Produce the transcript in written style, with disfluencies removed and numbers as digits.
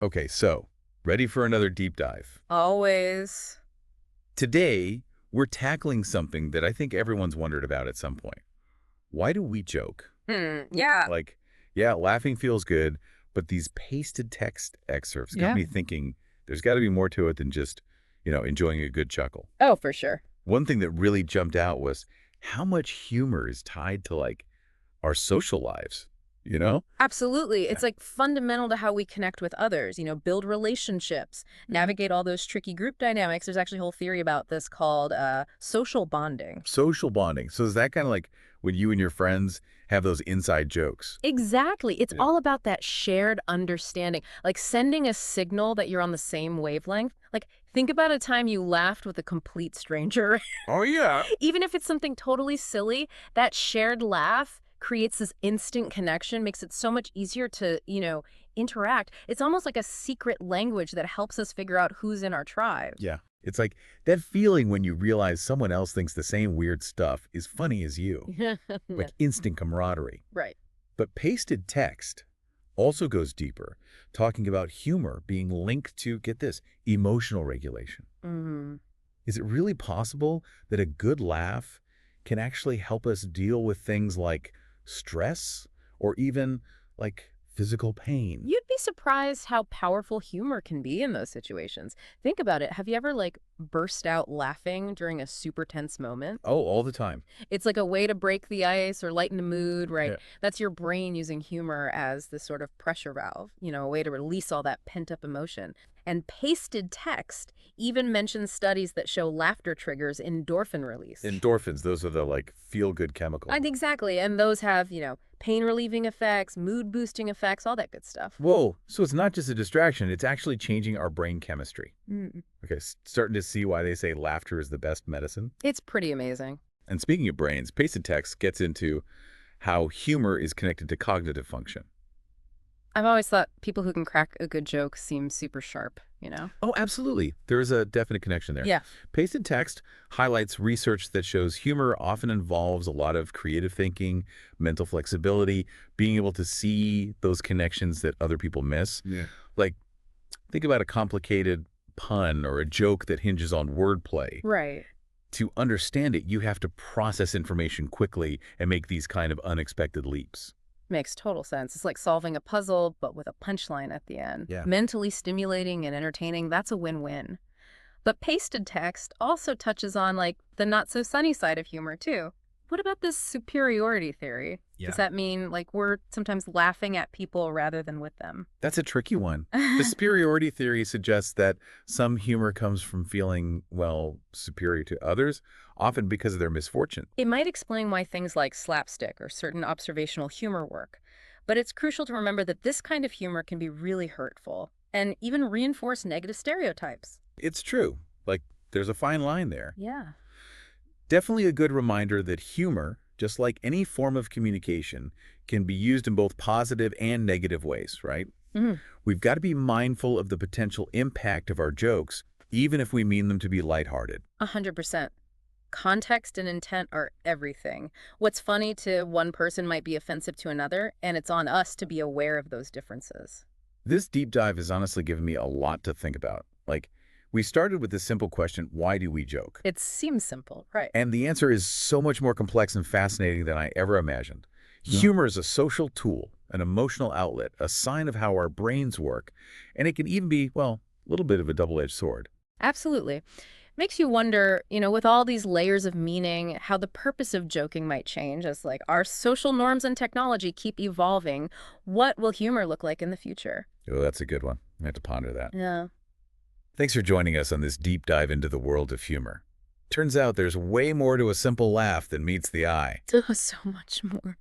Okay, so ready for another deep dive. Always. Today, we're tackling something that I think everyone's wondered about at some point. Why do we joke? Yeah. Like, yeah, laughing feels good, but these pasted text excerpts got Yeah. me thinking there's got to be more to it than just, enjoying a good chuckle. Oh, for sure. One thing that really jumped out was how much humor is tied to, like, our social lives, you know? Absolutely. Yeah. It's like fundamental to how we connect with others, build relationships, navigate all those tricky group dynamics. There's actually a whole theory about this called social bonding. Social bonding. So is that kind of like when you and your friends have those inside jokes? Exactly. It's Yeah. all about that shared understanding, like sending a signal that you're on the same wavelength. Like, think about a time you laughed with a complete stranger. Oh, yeah. Even if it's something totally silly, that shared laugh creates this instant connection, makes it so much easier to, interact. It's almost like a secret language that helps us figure out who's in our tribe. Yeah. It's like that feeling when you realize someone else thinks the same weird stuff is funny as you, like instant camaraderie. Right. But pasted text also goes deeper, talking about humor being linked to, get this, emotional regulation. Mm. Is it really possible that a good laugh can actually help us deal with things like stress or even like physical pain? You'd be surprised how powerful humor can be in those situations. Think about it. Have you ever burst out laughing during a super tense moment? Oh, all the time. It's like a way to break the ice or lighten the mood, right? Yeah. That's your brain using humor as this sort of pressure valve, a way to release all that pent-up emotion. And pasted text even mentions studies that show laughter triggers endorphin release. Endorphins, those are the like feel-good chemicals. And exactly. And those have, pain relieving effects, mood boosting effects, all that good stuff. Whoa, so it's not just a distraction, it's actually changing our brain chemistry. Mm. Okay, starting to see why they say laughter is the best medicine. It's pretty amazing. And speaking of brains, pasted text gets into how humor is connected to cognitive function. I've always thought people who can crack a good joke seem super sharp. Oh, absolutely. There is a definite connection there. Yeah. Pasted text highlights research that shows humor often involves a lot of creative thinking, mental flexibility, being able to see those connections that other people miss. Yeah. Like, think about a complicated pun or a joke that hinges on wordplay. Right. To understand it, you have to process information quickly and make these kind of unexpected leaps. Makes total sense. It's like solving a puzzle, but with a punchline at the end. Yeah. Mentally stimulating and entertaining, that's a win-win. But pasted text also touches on, the not-so-sunny side of humor, too. What about this superiority theory? Yeah. Does that mean, we're sometimes laughing at people rather than with them? That's a tricky one. The superiority theory suggests that some humor comes from feeling, well, superior to others, often because of their misfortune. It might explain why things like slapstick or certain observational humor work. But it's crucial to remember that this kind of humor can be really hurtful and even reinforce negative stereotypes. It's true. Like, there's a fine line there. Yeah. Definitely a good reminder that humor, just like any form of communication, can be used in both positive and negative ways, right? Mhm. We've got to be mindful of the potential impact of our jokes, even if we mean them to be lighthearted. 100%. Context and intent are everything. What's funny to one person might be offensive to another, and it's on us to be aware of those differences. This deep dive has honestly given me a lot to think about. Like, we started with this simple question, why do we joke? It seems simple, right? And the answer is so much more complex and fascinating than I ever imagined. Yeah. Humor is a social tool, an emotional outlet, a sign of how our brains work, and it can even be, well, a little bit of a double-edged sword. Absolutely. Makes you wonder, with all these layers of meaning, how the purpose of joking might change as our social norms and technology keep evolving. What will humor look like in the future? Oh, that's a good one. I have to ponder that. Yeah. Thanks for joining us on this deep dive into the world of humor. Turns out there's way more to a simple laugh than meets the eye. So much more.